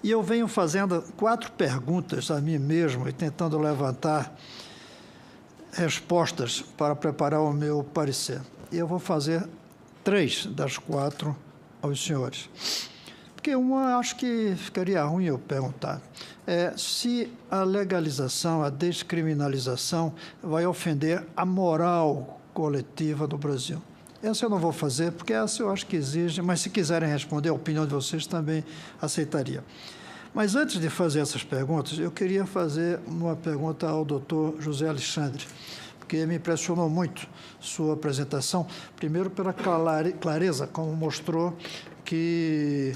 E eu venho fazendo 4 perguntas a mim mesmo e tentando levantar respostas para preparar o meu parecer. E eu vou fazer 3 das 4 aos senhores. Porque uma, acho que ficaria ruim eu perguntar, se a legalização, a descriminalização vai ofender a moral coletiva do Brasil. Essa eu não vou fazer, porque essa eu acho que exige, mas se quiserem responder, a opinião de vocês também aceitaria. Mas antes de fazer essas perguntas, eu queria fazer uma pergunta ao doutor José Alexandre, porque me impressionou muito sua apresentação, primeiro pela clareza, como mostrou que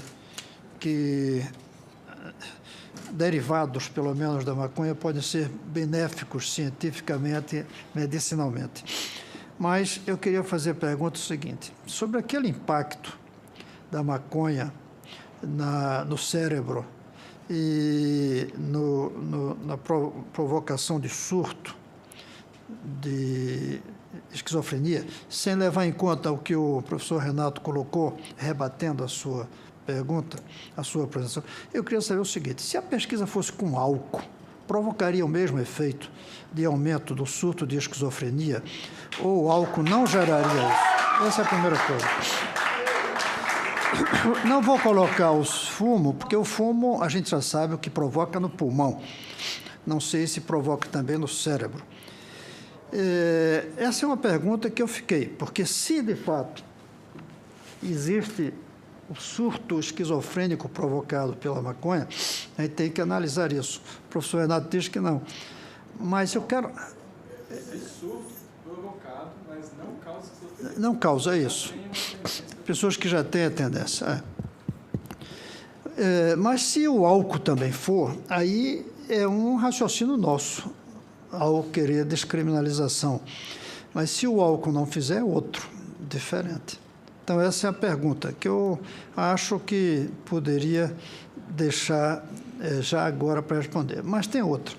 derivados, pelo menos, da maconha podem ser benéficos cientificamente, medicinalmente. Mas eu queria fazer a pergunta seguinte, sobre aquele impacto da maconha no cérebro e na provocação de surto, de esquizofrenia, sem levar em conta o que o professor Renato colocou, rebatendo a sua pergunta, a sua apresentação, eu queria saber o seguinte, se a pesquisa fosse com álcool, provocaria o mesmo efeito de aumento do surto de esquizofrenia, ou o álcool não geraria isso? Essa é a primeira coisa. Não vou colocar o fumo, porque o fumo a gente já sabe o que provoca no pulmão. Não sei se provoca também no cérebro. Essa é uma pergunta que eu fiquei, porque se de fato existe o surto esquizofrênico provocado pela maconha, a gente tem que analisar isso. O professor Renato diz que não. Mas eu quero... Esse surto provocado, mas não causa esquizofrenia. Não causa isso. Pessoas que já têm a tendência. Mas se o álcool também for, aí é um raciocínio nosso, ao querer descriminalização. Mas se o álcool não fizer, é outro, diferente. Então, essa é a pergunta que eu acho que poderia deixar já agora para responder. Mas tem outra.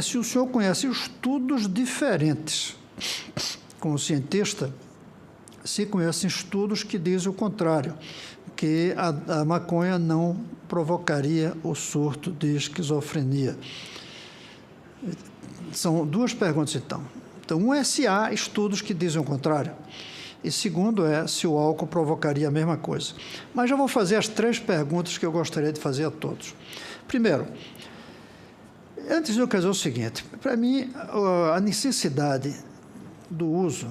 Se o senhor conhece estudos diferentes, como cientista, se conhecem estudos que dizem o contrário, que a maconha não provocaria o surto de esquizofrenia. São 2 perguntas, então. Então, um é se há estudos que dizem o contrário. E segundo é se o álcool provocaria a mesma coisa. Mas já vou fazer as 3 perguntas que eu gostaria de fazer a todos. Primeiro, antes de eu dizer o seguinte, para mim, a necessidade do uso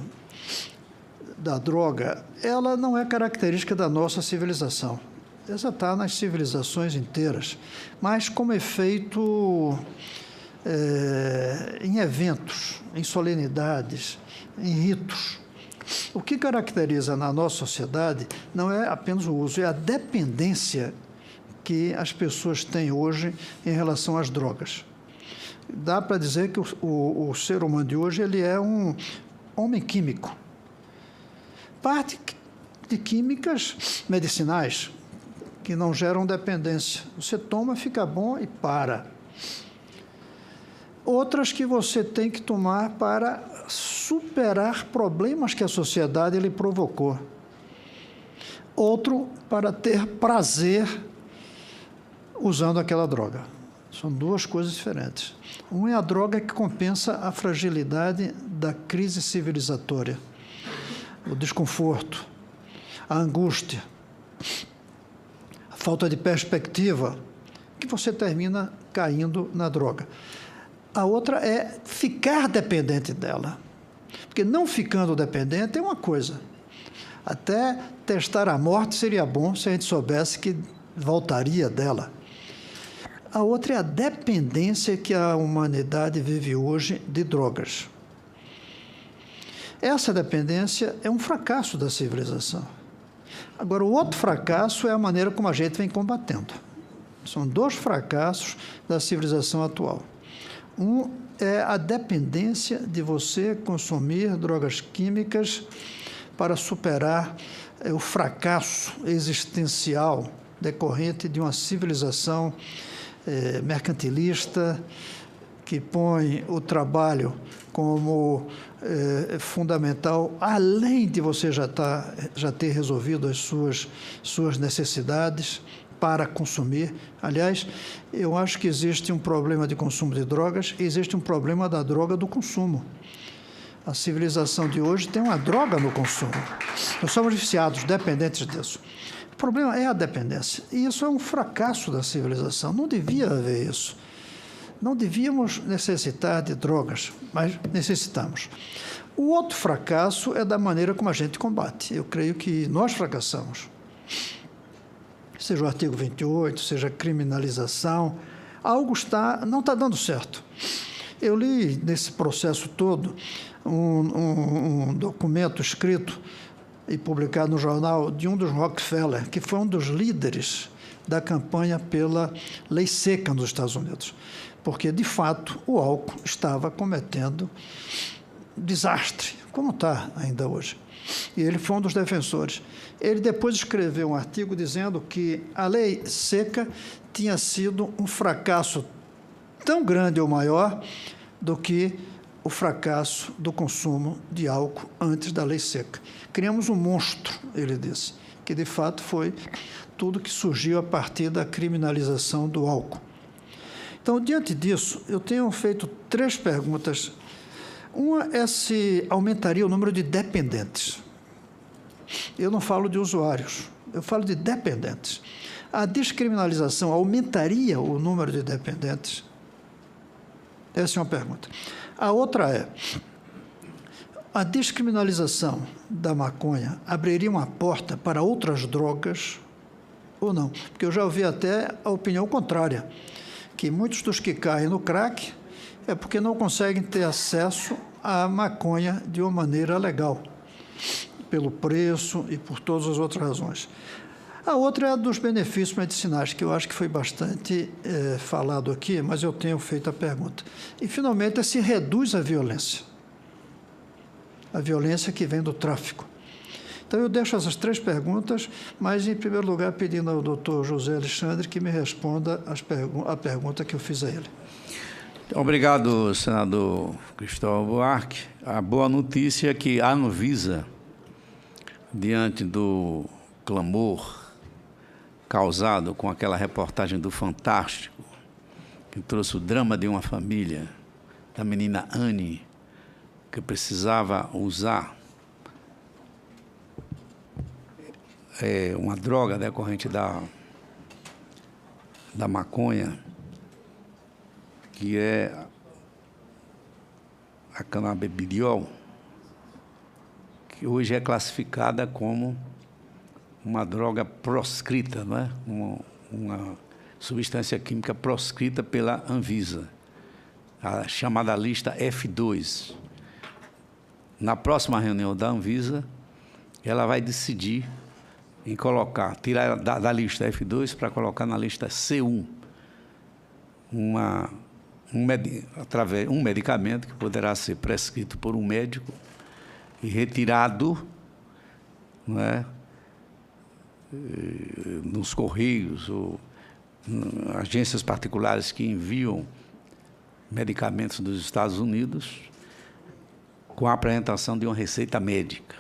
da droga, ela não é característica da nossa civilização. Essa está nas civilizações inteiras, mas como efeito em eventos, em solenidades, em ritos. O que caracteriza na nossa sociedade não é apenas o uso, é a dependência que as pessoas têm hoje em relação às drogas. Dá para dizer que o ser humano de hoje ele é um homem químico. Parte de químicas medicinais que não geram dependência. Você toma, fica bom e para. Outras que você tem que tomar para superar problemas que a sociedade lhe provocou. Outro para ter prazer usando aquela droga. São 2 coisas diferentes. Um é a droga que compensa a fragilidade da crise civilizatória, o desconforto, a angústia, a falta de perspectiva, que você termina caindo na droga. A outra é ficar dependente dela. Porque não ficando dependente é uma coisa. Até testar a morte seria bom se a gente soubesse que voltaria dela. A outra é a dependência que a humanidade vive hoje de drogas. Essa dependência é um fracasso da civilização. Agora, o outro fracasso é a maneira como a gente vem combatendo. São dois fracassos da civilização atual. Um é a dependência de você consumir drogas químicas para superar o fracasso existencial decorrente de uma civilização mercantilista que põe o trabalho como fundamental, além de você já ter resolvido as suas necessidades para consumir. Aliás, eu acho que existe um problema de consumo de drogas, existe um problema da droga do consumo. A civilização de hoje tem uma droga no consumo. Nós somos viciados, dependentes disso. O problema é a dependência. E isso é um fracasso da civilização. Não devia haver isso. Não devíamos necessitar de drogas, mas necessitamos. O outro fracasso é da maneira como a gente combate. Eu creio que nós fracassamos. Seja o artigo 28, seja a criminalização, algo não está dando certo. Eu li nesse processo todo um documento escrito e publicado no jornal de um dos Rockefeller, que foi um dos líderes da campanha pela lei seca nos Estados Unidos, porque, de fato, o álcool estava cometendo desastre, como está ainda hoje. E ele foi um dos defensores. Ele depois escreveu um artigo dizendo que a lei seca tinha sido um fracasso tão grande ou maior do que o fracasso do consumo de álcool antes da lei seca. Criamos um monstro, ele disse, que de fato foi tudo que surgiu a partir da criminalização do álcool. Então, diante disso, eu tenho feito 3 perguntas. Uma é se aumentaria o número de dependentes. Eu não falo de usuários, eu falo de dependentes. A descriminalização aumentaria o número de dependentes? Essa é uma pergunta. A outra é, a descriminalização da maconha abriria uma porta para outras drogas ou não? Porque eu já ouvi até a opinião contrária, que muitos dos que caem no crack é porque não conseguem ter acesso à maconha de uma maneira legal, pelo preço e por todas as outras razões. A outra é a dos benefícios medicinais, que eu acho que foi bastante falado aqui, mas eu tenho feito a pergunta. E, finalmente, se reduz a violência que vem do tráfico. Então, eu deixo essas 3 perguntas, mas, em primeiro lugar, pedindo ao doutor José Alexandre que me responda a pergunta que eu fiz a ele. Obrigado, senador Cristóvão Buarque. A boa notícia é que a Anvisa, diante do clamor causado com aquela reportagem do Fantástico, que trouxe o drama de uma família, da menina Anne, que precisava usar uma droga decorrente da maconha, que é a canabidiol, que hoje é classificada como uma droga proscrita, não é? Uma substância química proscrita pela Anvisa, a chamada lista F2. Na próxima reunião da Anvisa, ela vai decidir em tirar da lista F2 para colocar na lista C1 um medicamento que poderá ser prescrito por um médico e retirado, não é, nos correios ou agências particulares que enviam medicamentos dos Estados Unidos com a apresentação de uma receita médica.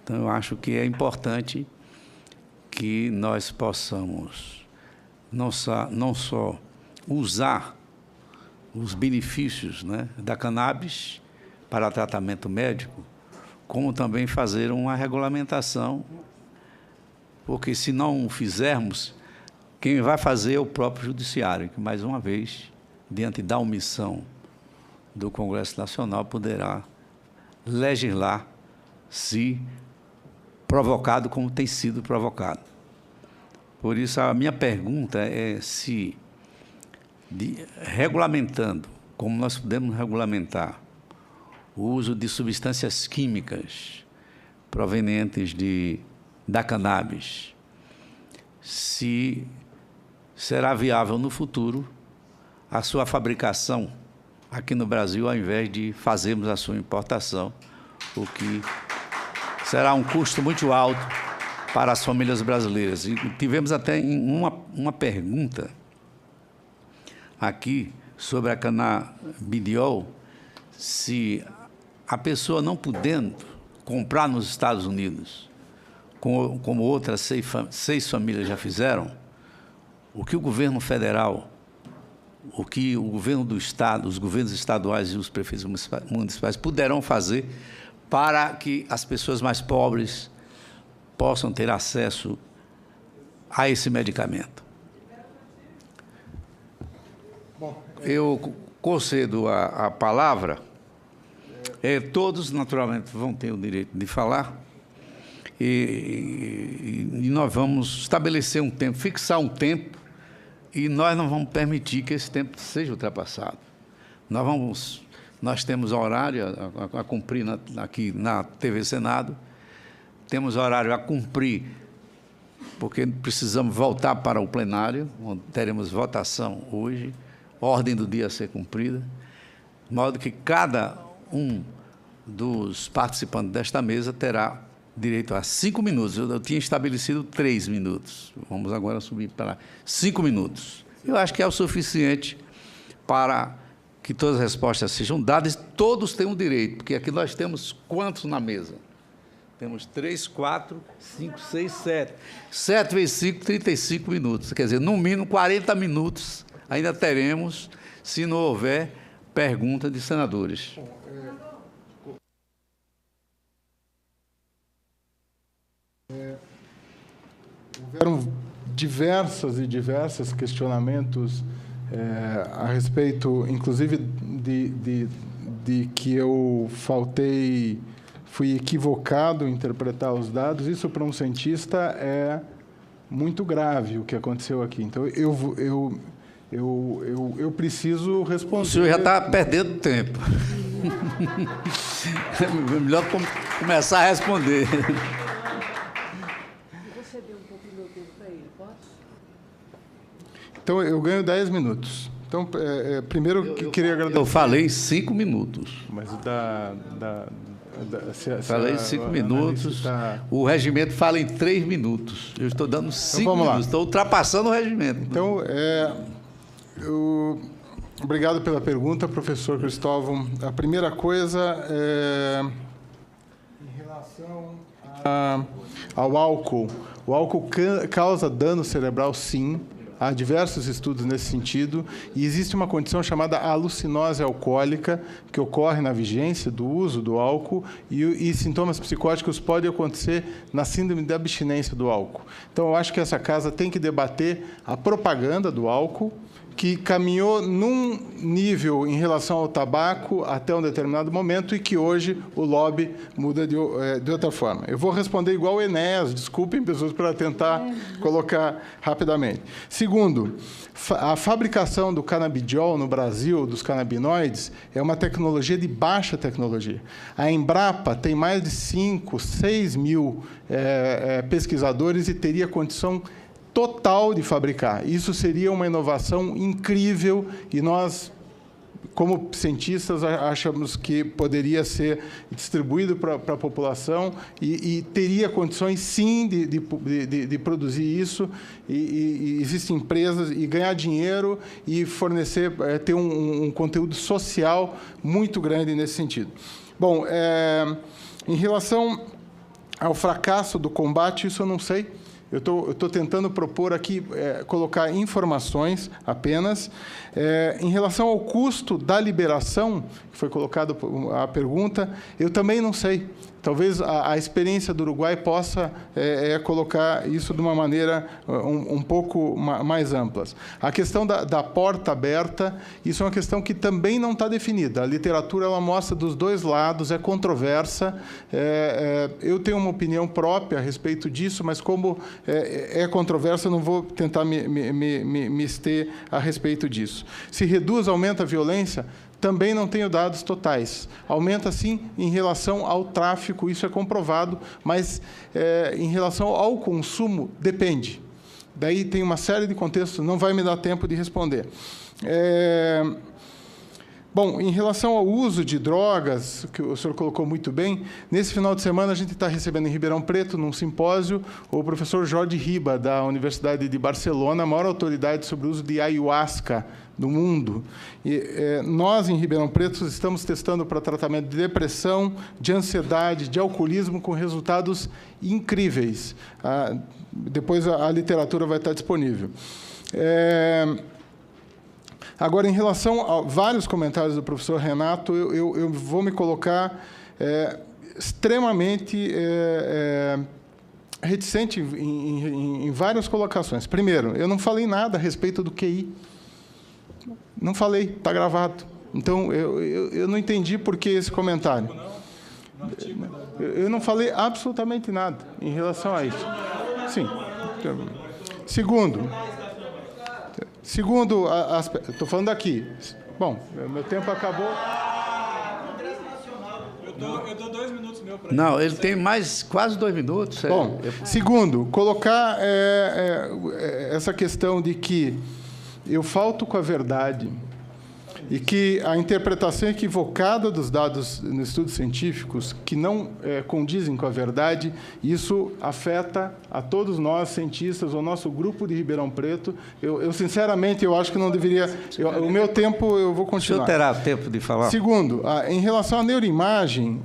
Então, eu acho que é importante que nós possamos não só usar os benefícios, né, da cannabis para tratamento médico, como também fazer uma regulamentação, porque se não fizermos, quem vai fazer é o próprio judiciário, que mais uma vez, diante da omissão do Congresso Nacional, poderá legislar se provocado como tem sido provocado. Por isso, a minha pergunta é se, regulamentando, como nós podemos regulamentar o uso de substâncias químicas provenientes da cannabis, se será viável no futuro a sua fabricação aqui no Brasil, ao invés de fazermos a sua importação, o que será um custo muito alto para as famílias brasileiras. E tivemos até uma pergunta aqui sobre a canabidiol, se a pessoa não podendo comprar nos Estados Unidos, como outras 6 famílias já fizeram, o que o governo federal, o que o governo do Estado, os governos estaduais e os prefeitos municipais poderão fazer para que as pessoas mais pobres possam ter acesso a esse medicamento. Eu concedo a palavra. Todos, naturalmente, vão ter o direito de falar e nós vamos estabelecer um tempo, fixar um tempo, e nós não vamos permitir que esse tempo seja ultrapassado. Nós temos horário a cumprir aqui na TV Senado, temos horário a cumprir, porque precisamos voltar para o plenário, onde teremos votação hoje, ordem do dia a ser cumprida, de modo que cada um dos participantes desta mesa terá direito a 5 minutos. Eu tinha estabelecido 3 minutos. Vamos agora subir para 5 minutos. Eu acho que é o suficiente para que todas as respostas sejam dadas. Todos têm um direito, porque aqui nós temos quantos na mesa? Temos 3, 4, 5, 6, 7. 7 vezes 5, 35 minutos. Quer dizer, no mínimo 40 minutos ainda teremos, se não houver pergunta de senadores. Houveram diversos questionamentos a respeito, inclusive, de que eu fui equivocado em interpretar os dados. Isso, para um cientista, é muito grave o que aconteceu aqui. Então, eu preciso responder. O senhor já está perdendo tempo. É melhor começar a responder. Então, eu ganho 10 minutos. Então, primeiro, queria agradecer... Eu falei 5 minutos. Mas falei 5 minutos. O regimento fala em 3 minutos. Eu estou dando 5 minutos. Estou ultrapassando o regimento. Então, obrigado pela pergunta, professor Cristóvão. A primeira coisa é em relação ao álcool. O álcool causa dano cerebral, sim. Há diversos estudos nesse sentido, e existe uma condição chamada alucinose alcoólica, que ocorre na vigência do uso do álcool, e sintomas psicóticos podem acontecer na síndrome de abstinência do álcool. Então, eu acho que essa casa tem que debater a propaganda do álcool, que caminhou num nível em relação ao tabaco até um determinado momento e que hoje o lobby muda de outra forma. Eu vou responder igual o Enéas, desculpem, pessoas, para tentar colocar rapidamente. Segundo, a fabricação do canabidiol no Brasil, dos canabinoides, é uma tecnologia de baixa tecnologia. A Embrapa tem mais de 5, 6 mil pesquisadores e teria condição total de fabricar. Isso seria uma inovação incrível e nós, como cientistas, achamos que poderia ser distribuído para a população e teria condições, sim, de produzir isso. E existem empresas e ganhar dinheiro e fornecer, ter um conteúdo social muito grande nesse sentido. Bom, em relação ao fracasso do combate, isso eu não sei. Eu estou tentando propor aqui, colocar informações apenas. Em relação ao custo da liberação, que foi colocado a pergunta, eu também não sei. talvez a experiência do Uruguai possa colocar isso de uma maneira um pouco mais ampla. A questão da porta aberta, isso é uma questão que também não está definida. A literatura ela mostra dos dois lados, é controversa. Eu tenho uma opinião própria a respeito disso, mas como é controversa, eu não vou tentar me ester a respeito disso. Se reduz, aumenta a violência, também não tenho dados totais. Aumenta, sim, em relação ao tráfico, isso é comprovado, mas em relação ao consumo, depende. Daí tem uma série de contextos, não vai me dar tempo de responder. Bom, em relação ao uso de drogas, que o senhor colocou muito bem, nesse final de semana a gente está recebendo em Ribeirão Preto, num simpósio, o professor Jorge Riba, da Universidade de Barcelona, a maior autoridade sobre o uso de ayahuasca do mundo. E, nós, em Ribeirão Preto, estamos testando para tratamento de depressão, de ansiedade, de alcoolismo, com resultados incríveis. Depois a literatura vai estar disponível. Agora, em relação a vários comentários do professor Renato, eu vou me colocar extremamente reticente em várias colocações. Primeiro, eu não falei nada a respeito do QI. Não falei, está gravado. Então, eu não entendi por que esse comentário. Eu não falei absolutamente nada em relação a isso. Sim. Segundo, estou falando aqui. Bom, meu tempo acabou. Eu dou 2 minutos meu para Não, ele tem mais quase 2 minutos. Bom, segundo, colocar essa questão de que eu falto com a verdade e que a interpretação equivocada dos dados nos estudos científicos, que não condizem com a verdade, isso afeta a todos nós, cientistas, o nosso grupo de Ribeirão Preto. Eu sinceramente, eu acho que não deveria... o meu tempo, eu vou continuar. O senhor terá tempo de falar? Segundo, em relação à neuroimagem,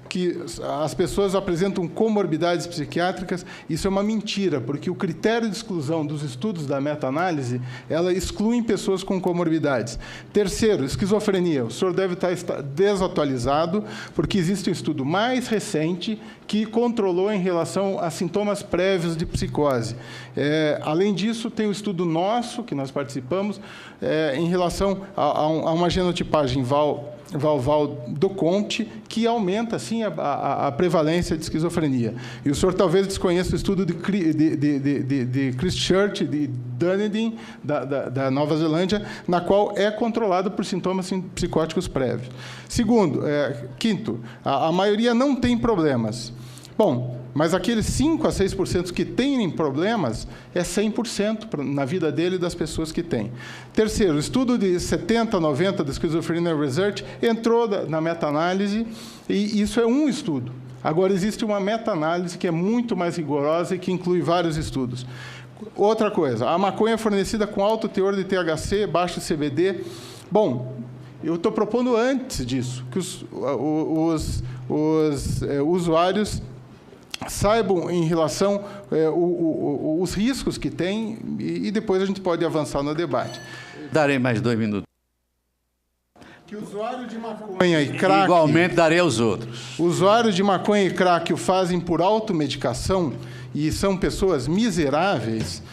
que as pessoas apresentam comorbidades psiquiátricas, isso é uma mentira, porque o critério de exclusão dos estudos da meta-análise, ela exclui pessoas com comorbidades. Terceiro, esquizofrenia. O senhor deve estar desatualizado, porque existe um estudo mais recente que controlou em relação a sintomas prévios de psicose. Além disso, tem um estudo nosso, que nós participamos, em relação a uma genotipagem Val do Conte, que aumenta, sim, a prevalência de esquizofrenia. E o senhor talvez desconheça o estudo de Christchurch, de Dunedin, da Nova Zelândia, na qual é controlado por sintomas psicóticos prévios. Quinto, a maioria não tem problemas. Bom, mas aqueles 5% a 6% que têm problemas é 100% na vida dele e das pessoas que têm. Terceiro, o estudo de 70, 90 da Schizophrenia Research entrou na meta-análise, e isso é um estudo. Agora, existe uma meta-análise que é muito mais rigorosa e que inclui vários estudos. Outra coisa, a maconha fornecida com alto teor de THC, baixo CBD. Bom, eu estou propondo antes disso, que os usuários saibam em relação os riscos que tem, e depois a gente pode avançar no debate. Darei mais 2 minutos. Que usuário de maconha e crack... Igualmente darei aos outros. Usuários de maconha e crack o fazem por automedicação e são pessoas miseráveis,